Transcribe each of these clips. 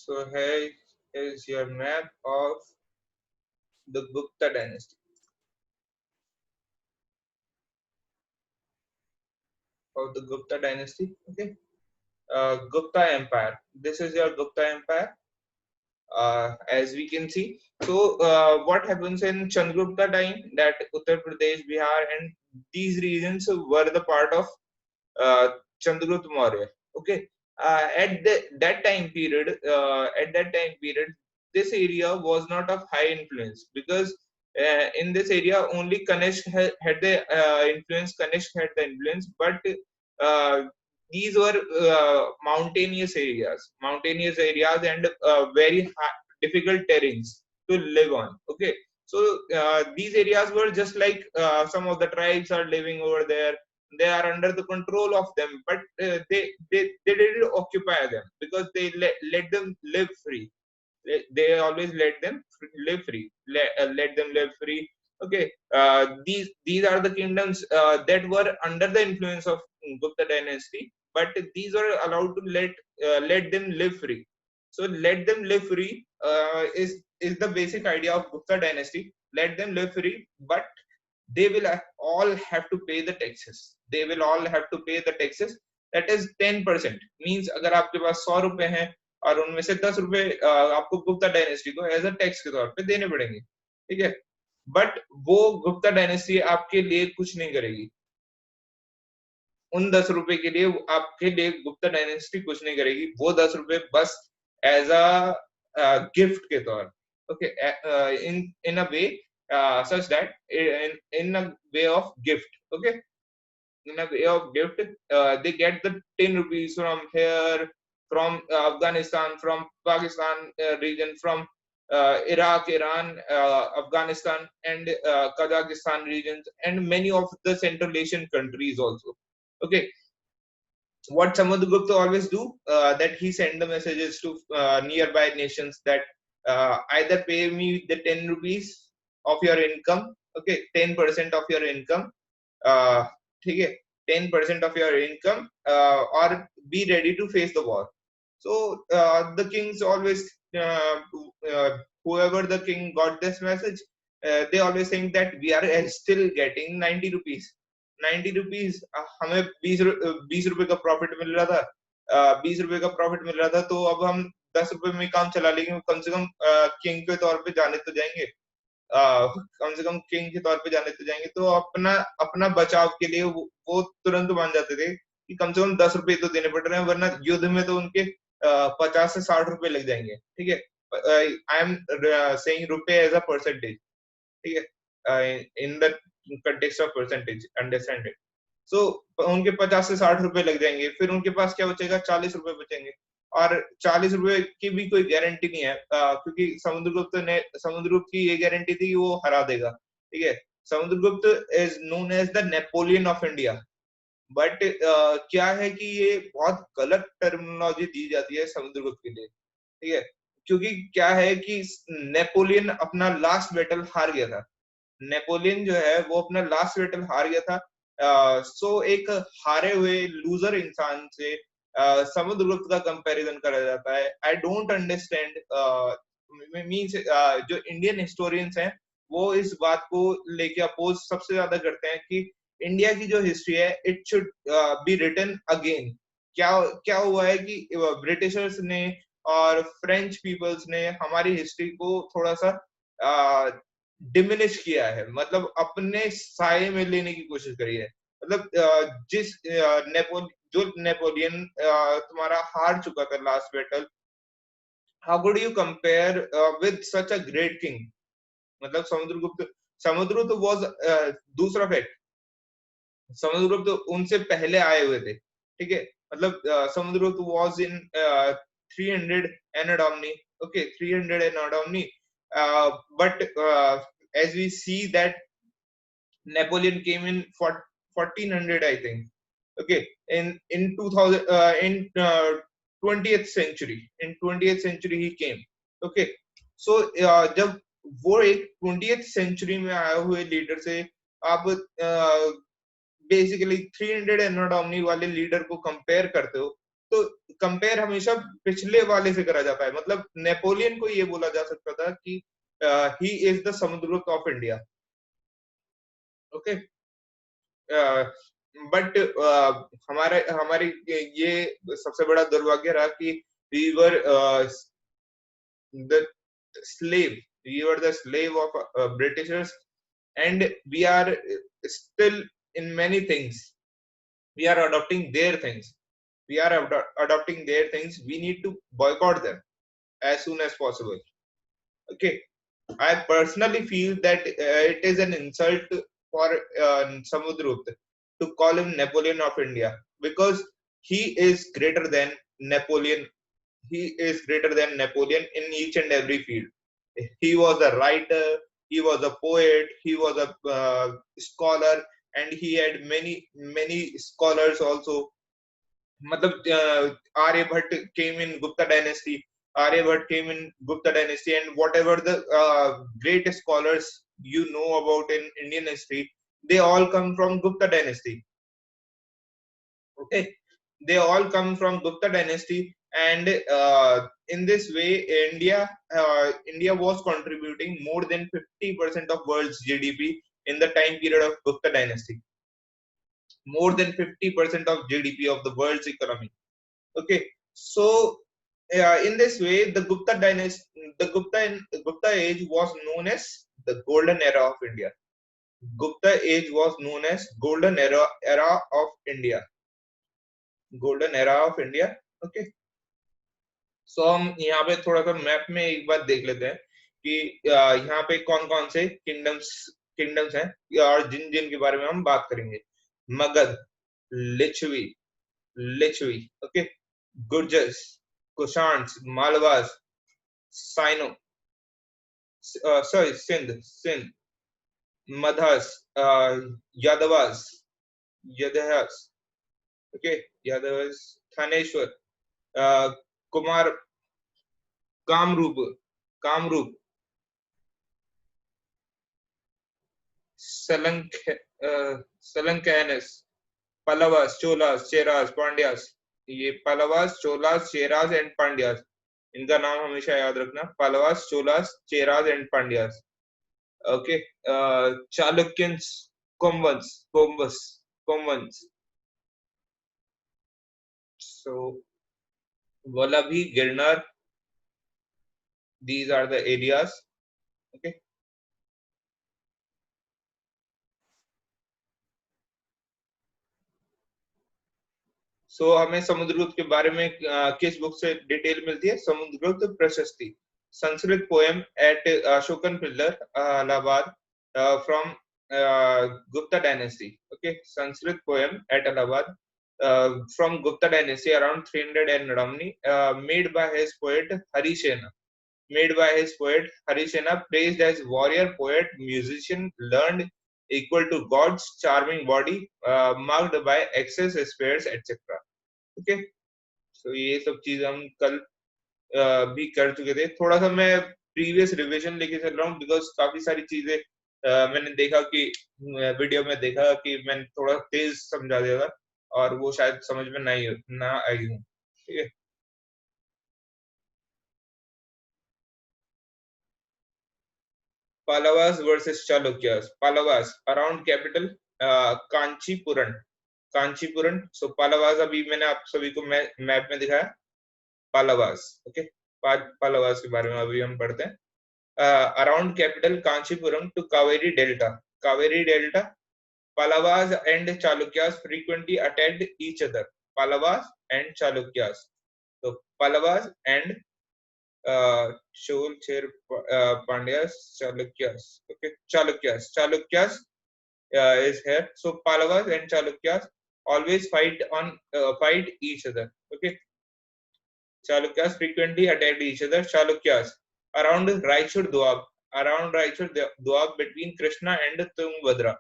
So here is your map of the Gupta dynasty. Okay. Gupta Empire. This is your Gupta Empire, as we can see. So, what happens in Chandragupta time, that Uttar Pradesh, Bihar, and these regions were the part of uh, Chandragupta Maurya. Okay, at that time period, this area was not of high influence because in this area only Kanishk had the influence. Kanishk had the influence, but uh, these were mountainous areas and very difficult terrains to live on. Okay, so these areas were just like some of the tribes are living over there. They are under the control of them, but they didn't occupy them because they let them live free. They always let them live free. Let them live free. Okay, these are the kingdoms that were under the influence of Gupta dynasty, but these were allowed to let them live free. So let them live free is the basic idea of Gupta dynasty. Let them live free, but they will all have to pay the taxes. They will all have to pay the taxes. That is 10%. Means अगर आपके पास 100 रुपए हैं और उनमें से 10 रुपए आपको Gupta dynasty को एज अ टैक्स के तौर पे देने पड़ेंगे, ठीक है. बट वो गुप्ता डायनेस्टी आपके लिए कुछ नहीं करेगी. उन 10 रुपए के लिए आपके लिए गुप्ता डायनेस्टी कुछ नहीं करेगी. वो 10 रुपए बस एज अ गिफ्ट के तौर. Okay, in a way such that in a way of gift. Okay, in a way of gift, they get the 10 rupees from here, from Afghanistan, from Pakistan region, from Iraq, Iran, Afghanistan, and Kazakhstan regions, and many of the Central Asian countries also. Okay, what Samudragupta always do, that he send the messages to nearby nations that either pay me the 10 rupees of your income. Okay, 10% of your income, uh, ठीक है, 10% of your income, or be ready to face the war. So the kings always, whoever the king got this message, they always think that we are still getting 90 rupees. 90 rupees हमें 20 रुपए का profit मिल रहा था. 20 रुपए का profit मिल रहा था, तो अब हम 10 रुपए में काम चला लेंगे. कम से कम किंग के तौर पे जाने तो जाएंगे. कम से कम किंग के तौर पे जाने तो जाएंगे. तो अपना अपना बचाव के लिए वो तुरंत मान जाते थे कि कम से कम 10 रुपए तो देने पड़ रहे हैं, वरना युद्ध में तो उनके 50 से 60 रुपए लग जाएंगे. ठीक है, आई एम सेइंग रुपए एज अ परसेंटेज. ठीक है, in the context of percentage, understand it. So उनके 50 से 60 रुपए लग जाएंगे. फिर उनके पास क्या बचेगा? 40 रुपए बचेंगे. और 40 रुपए की भी कोई गारंटी नहीं है, क्योंकि समुद्रगुप्त की ये गारंटी थी कि वो हरा देगा. ठीक है, Samudragupta is known as the Napoleon of India. But क्या है कि ये बहुत गलत टर्मिनोलॉजी दी जाती है समुद्रगुप्त के लिए. ठीक है, क्योंकि क्या है कि नेपोलियन अपना लास्ट बैटल हार गया था. नेपोलियन जो है वो अपना लास्ट बैटल हार गया था. सो एक हारे हुए लूजर इंसान से समुद्रगुप्त का कंपैरिजन करा जाता है. आई डोंट अंडरस्टैंड, मींस जो इंडियन हिस्टोरियंस हैं वो इस बात को लेके अपोज सबसे ज्यादा करते हैं कि इंडिया की जो हिस्ट्री है it should be written again. क्या क्या हुआ है कि ब्रिटिशर्स ने और फ्रेंच पीपल्स ने हमारी हिस्ट्री को थोड़ा सा डिमिनिश किया है. मतलब अपने साये में लेने की कोशिश करी है. मतलब जो नेपोलियन तुम्हारा हार चुका था last battle, how could you compare with such a great king. मतलब समुद्रगुप्त वाज दूसरा फैक्ट. समुद्रगुप्त उनसे पहले आए हुए थे. ठीक है, मतलब Samudragupta was in 300 anno domini. Okay, 300 anno domini. But as we see that Napoleon came in for 1400, I think. Okay, in 2000, in 20th century. In 20th century he came. Okay, so जब वो एक 20th century में आए हुए leader से आप basically 300 anno Duminy वाले leader को कंपेयर करते हो, तो कंपेयर हमेशा पिछले वाले से करा जाता है. मतलब नेपोलियन को ये बोला जा सकता था कि he is the Samudragupta of India. Okay. But हमारे हमारी ये सबसे बड़ा दुर्भाग्य रहा कि we were the slave. We were the slave of Britishers, and we are still in many things. We are adopting their things. We are adopting their things. We need to boycott them as soon as possible. Okay. I personally feel that it is an insult for Samudrugupta to call him Napoleon of India, because he is greater than Napoleon. He is greater than Napoleon in each and every field. He was a writer, he was a poet, he was a scholar, and he had many scholars also. मतलब Aryabhatta came in Gupta dynasty. Aryabhatta came in Gupta dynasty, and whatever the great scholars you know about in Indian history, they all come from Gupta dynasty. Okay, they all come from Gupta dynasty, and in this way, India was contributing more than 50% of world's GDP in the time period of Gupta dynasty. More than 50% of GDP of the world's economy. Okay, so in this way, the Gupta dynasty, Gupta age was known as the golden era of India. Gupta age was known as golden era of India. Golden era of India. Okay. सो हम यहाँ पे थोड़ा सा map में एक बार देख लेते हैं कि यहाँ पे कौन कौन से किंगडम्स हैं और जिन जिन के बारे में हम बात करेंगे. मगध, लिच्छवी, ओके, गुर्जर्स, कुशाण्स, मालवास, साइनो, सॉरी सिंध, मधास, यादवास, यदहस, ओके, यादवास, थानेश्वर, कुमार, कामरूप, सलंकैनस, पल्लवास, चोलास, चेरास, पांड्यास. ये पल्लवास, चोलास, चेरास एंड पांड्यास, इनका नाम हमेशा याद रखना. पल्लवास, चोलास, चेरास एंड पांड्यास. ओके. चालुक्यंस, कोम्बस. So Vallabhi, Girnar, these are the areas. Okay. So हमें समुद्रगुप्त के बारे में किस बुक से डिटेल मिलती है? Samudragupta Prashasti, Sanskrit poem at Ashokan pillar, Allahabad, from Gupta dynasty. Okay, Sanskrit poem at Allahabad from Gupta dynasty around 300 and Ramni, made by his poet Harisena. Praised as warrior, poet, musician, learned, equal to God's charming body, marked by excess spares, etc. Okay, so ये सब चीज हम कल भी कर चुके थे. थोड़ा सा मैं प्रीवियस रिवीजन लेके चल रहा हूँ बिकॉज काफी सारी चीजें मैंने देखा कि वीडियो में देखा कि मैंने थोड़ा तेज समझा दिया था और वो शायद समझ में ना आई हूँ. ठीक है. Pallavas versus Chalukyas. Pallavas around capital कांचीपुरन. सो पालावास अभी मैंने आप सभी को मैप में दिखाया. पालावास. ओके, पालावास के बारे में अभी हम पढ़ते हैं. Around capital Kanchipuram to Kaveri delta. Pallavas and Chalukyas frequently attacked each other. Pallavas and Chalukyas. So Pallavas and Chol, Cher, Pandyas, Chalukyas. Okay, Chalukyas is here. So Pallavas and Chalukyas always fight each other. Okay, Chalukyas frequently attacked each other. Chalukyas around Raichur Doab between Krishna and Tungabhadra.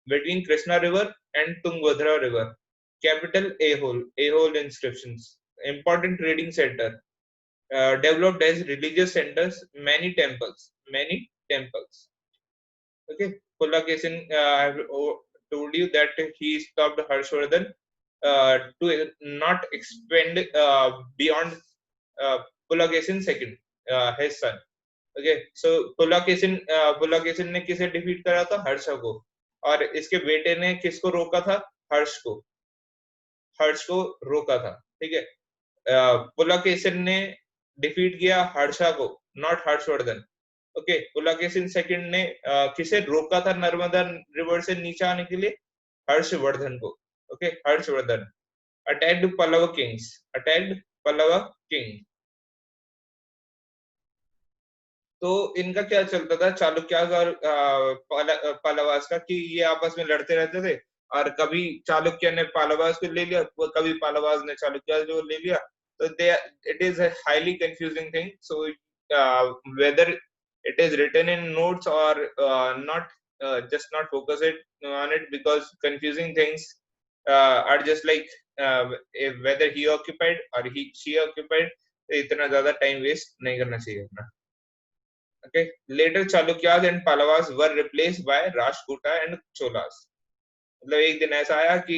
Between Krishna River and Tungabhadra River. Capital Ahole inscriptions. Important trading center. Developed as religious centers, many temples. Okay, Pulakesin, I have told you that he stopped Harshvardhan to not expand beyond Pulakesin second, his son. Okay, so पुलाकेशिन ने किसे defeat करा था? हर्षा को. और इसके बेटे ने किसको रोका था? हर्ष को रोका था. ठीक है, पुलाकेशिन ने डिफीट किया हर्षा को, नॉट हर्षवर्धन. ओके, पुलाकेशिन सेकंड ने किसे रोका था नर्मदा रिवर से नीचे आने के लिए? हर्षवर्धन को. Okay, Harshavardhan attacked Pallava king. तो इनका क्या चलता था चालुक्यास और पल्लवास का, कि ये आपस में लड़ते रहते थे, और कभी चालुक्य ने पल्लवास को ले लिया, कभी पल्लवास ने चालुक्य को ले लिया. तो they it is a highly confusing thing. So whether it is written in notes or not, just not focus it on it, because confusing things are just like whether he occupied or she occupied. तो इतना ज्यादा time waste नहीं करना चाहिए अपना. Okay. Later, Chalukyas and Pallavas were replaced by Rashtrakuta and Cholas. मतलब एक दिन ऐसा आया कि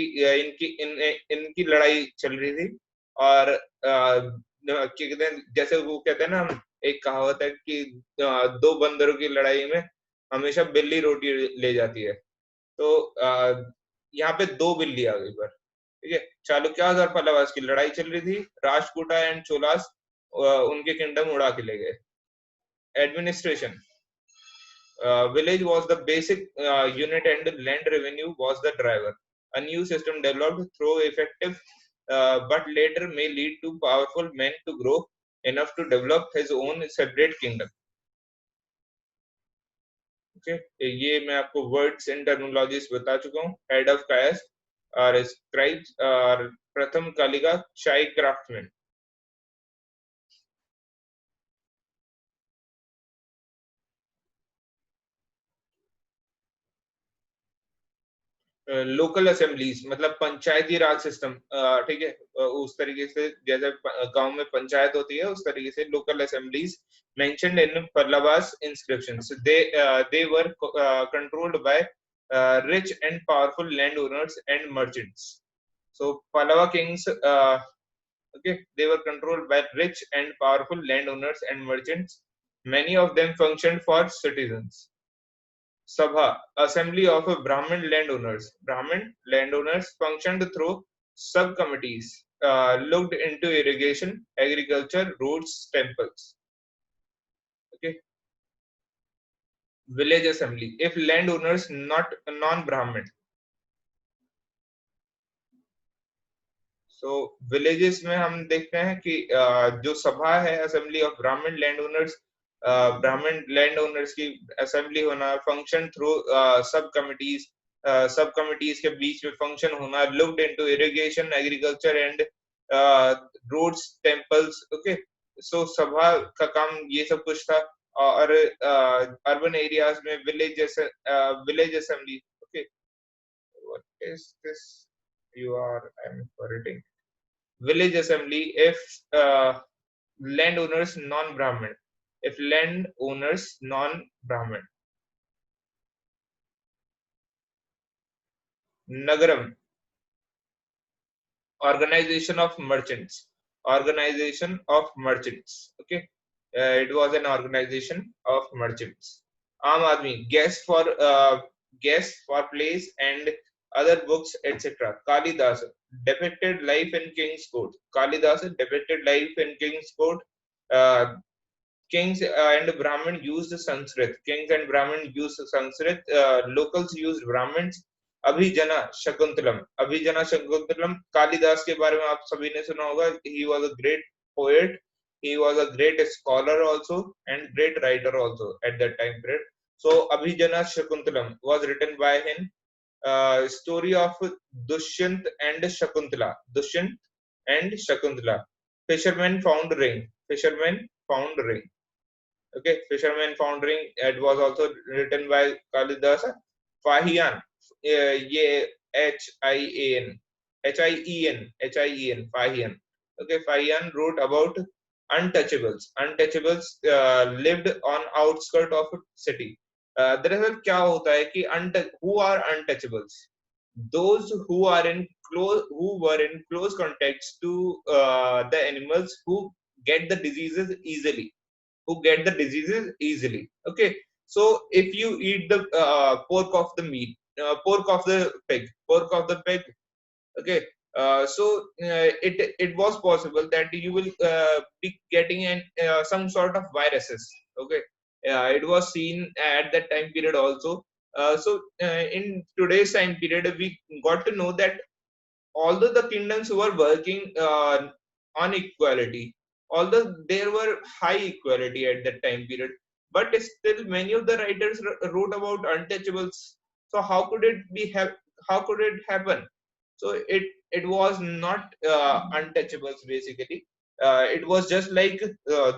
इनकी लड़ाई चल रही थी, और जैसे वो कहते हैं ना, एक कहावत है कि दो बंदरों की लड़ाई में हमेशा बिल्ली रोटी ले जाती है. तो यहाँ पे दो बिल्ली आ गई पर. ठीक है, चालुक्यास और पल्लवास की लड़ाई चल रही थी. राष्ट्रकूटा एंड चोलास उनके किंगडम उड़ा के ले गए. Administration. Village was the basic unit and land revenue was the driver. A new system developed through effective but later may lead to powerful men to grow enough to develop his own separate kingdom. Okay, ये मैं आपको words and terminologies बता चुका हूँ. Head of caste और scribes और प्रथम Kalika chai craftsman. Local assemblies मतलब पंचायती राज सिस्टम. ठीक है, उस तरीके से जैसे गांव में पंचायत होती है, उस तरीके से local assemblies mentioned in Pallavas inscriptions. They were controlled by rich and powerful landowners and merchants. So Pallava kings, okay, they were controlled by rich and powerful landowners and merchants. Many of them functioned for citizens. Sabha, assembly of Brahmin landowners. Brahmin landowners functioned through subcommittees, looked into irrigation, agriculture, roads, temples. Okay. Village assembly. If landowners not non-Brahmin. So villages में हम देखते हैं कि जो सभा है, assembly of Brahmin landowners, Brahmin land owners की assembly होना, फंक्शन थ्रू सब कमिटीज के बीच में फंक्शन होना, looked into irrigation, agriculture and roads, temples. Okay, so सभा का काम ये सब कुछ था. और अर्बन एरियाज में village assembly. Okay, what is this you are I'm forgetting. Village assembly if landowners non-Brahmin. If landowners non-Brahmin. Nagaram, organization of merchants. Organization of merchants. Okay, it was an organization of merchants. Aam Aadmi, guess for plays and other books, etc. Kalidas depicted life in King's Court. Kalidas depicted life in King's Court. Kings and Brahmin used Sanskrit. Kings and Brahmin used Sanskrit. Locals used Brahmins. Abhijnana Shakuntalam. Kalidas के बारे में आप सभी ने सुना होगा. He was a great poet. He was a great scholar also and great writer also at that time period. So Abhijana Shakuntalam was written by him. Story of Dushyant and Shakuntala. Dushyant and Shakuntala. Fisherman found ring. Okay, fisherman found ring. It was also written by Kalidasa. Fahian, ये Hien, Fahian. Okay, Fahian wrote about untouchables. Untouchables lived on outskirts of city. दरअसल क्या होता है कि who are untouchables? Those who are in in close contacts to the animals who get the diseases easily, okay. So if you eat the pork of the pig, okay. So it was possible that you will be getting some sort of viruses, okay. It was seen at that time period also. In today's time period we got to know that although the kingdoms were working on equality, although there were high equality at that time period, but still many of the writers wrote about untouchables. So how could it happen? So it was not untouchables basically. It was just like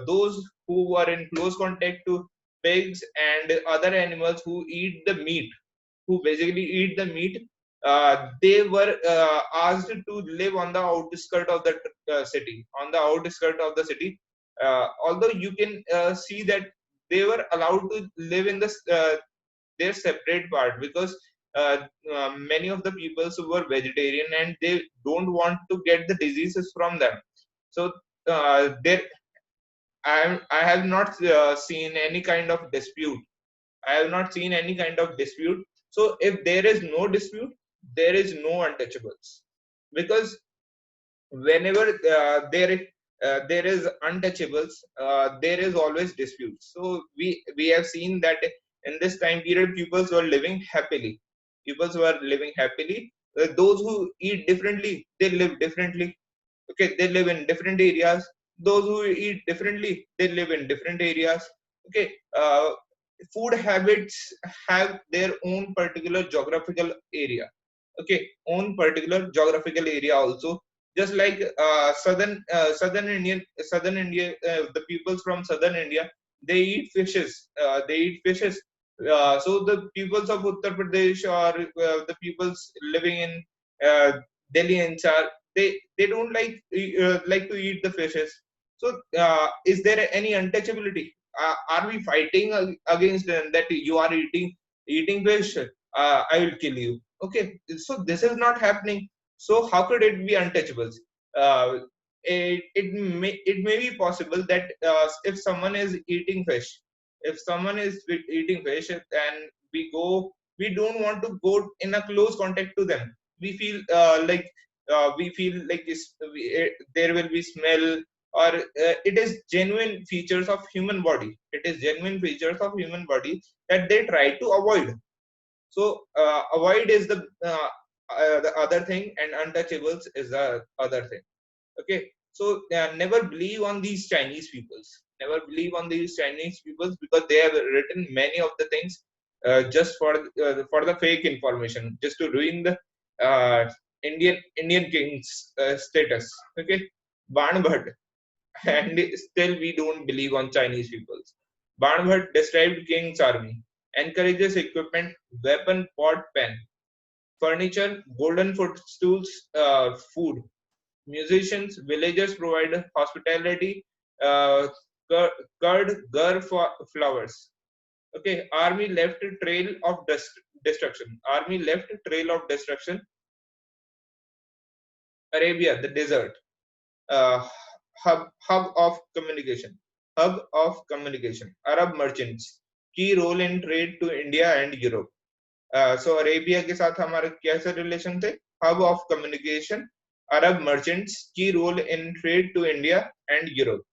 those who were in close contact to pigs and other animals who eat the meat, who basically eat the meat. They were asked to live on the outskirt of the city, on the outskirt of the city. Although you can see that they were allowed to live in their separate part, because many of the people who were vegetarian and they don't want to get the diseases from them. So there, I have not seen any kind of dispute. I have not seen any kind of dispute. So if there is no dispute, there is no untouchables, because whenever there is untouchables, there is always disputes. So we have seen that in this time period, people were living happily. People were living happily. Those who eat differently, they live differently. Okay, they live in different areas. Those who eat differently, they live in different areas. Okay, food habits have their own particular geographical area. Okay, own particular geographical area also. Just like southern India, the peoples from southern India, they eat fishes. So the peoples of Uttar Pradesh, or the peoples living in uh, Delhi NCR, they don't like to eat the fishes. So is there any untouchability? Are we fighting against them that you are eating fish? I will kill you. Okay, so this is not happening. So how could it be untouchables? Uh, it, it may it may be possible that if someone is eating fish, if someone is eating fish and we don't want to go in a close contact to them. We feel like there will be smell, or it is genuine features of human body. It is genuine features of human body that they try to avoid. So avoid is the other thing, and untouchables is the other thing. Okay, so never believe on these Chinese peoples. Never believe on these Chinese peoples, because they have written many of the things just for the fake information, just to ruin the uh, Indian king's status. Okay, Banbhat, and still we don't believe on Chinese peoples. Banbhat described king's army: encourages equipment, weapon, pot, pen, furniture, golden footstools, food, musicians, villagers provide hospitality, uh, cur- curd, gur for flowers. Okay, army left a trail of destruction. Army left a trail of destruction. Arabia, the desert, uh, hub of communication. Hub of communication. Arab merchants, key role in trade to India and Europe. So Arabia के साथ हमारे कैसे relation थे? Hub of communication, Arab merchants, key role in trade to India and Europe.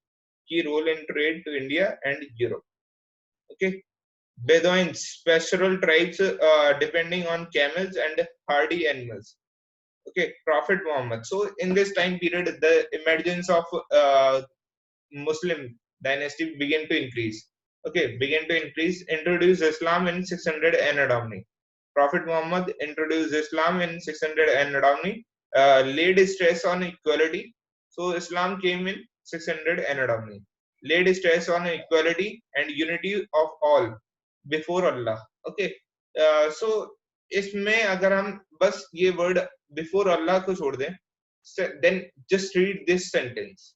Key role in trade to India and Europe. Okay, Bedouins, pastoral tribes depending on camels and hardy animals. Okay, Prophet Muhammad. So in this time period, the emergence of Muslim dynasty began to increase. Okay, began to increase. Introduced Islam in 600 Anno. Prophet Muhammad introduced Islam in 600 Anno. Laid stress on equality. So Islam came in 600 Anno. Laid stress on equality and unity of all before Allah. Okay, so इसमें अगर हम बस ये word before अल्लाह को छोड़ दें, then just read this sentence: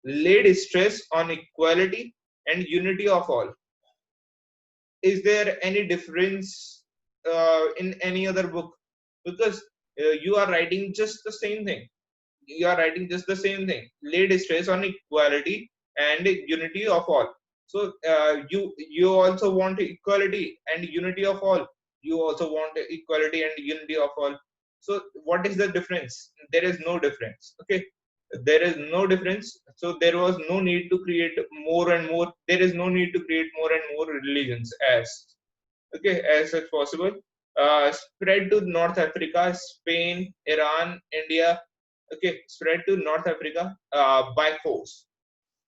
laid stress on equality and unity of all. Is there any difference in any other book? Because you are writing just the same thing. You are writing just the same thing. Laid stress on equality and unity of all. So you also want equality and unity of all. You also want equality and unity of all. So what is the difference? There is no difference. Okay, there is no difference. So there was no need to create more and more. There is no need to create more and more religions as okay as such possible. Spread to North Africa, Spain, Iran, India. Okay, spread to North Africa by force.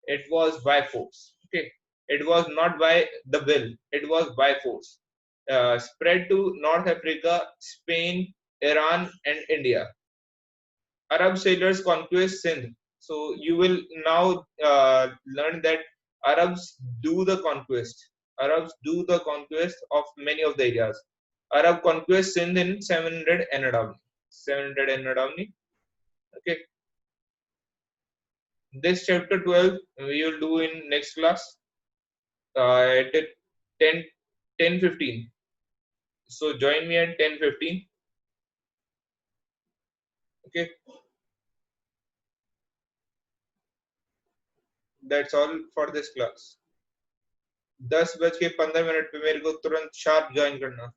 It was by force. Okay, it was not by the will. It was by force. Spread to North Africa, Spain, Iran, and India. Arab sailors conquest Sindh. So you will now learn that Arabs do the conquest. Arabs do the conquest of many of the areas. Arab conquest Sindh in 700 Anadami. 700 Anadami. Okay. This chapter 12 we will do in next class at 10, 10:15. So join me at 10:15. Okay. That's all for this class. 10 बज के 15 minute पे मेरे को तुरंत sharp join करना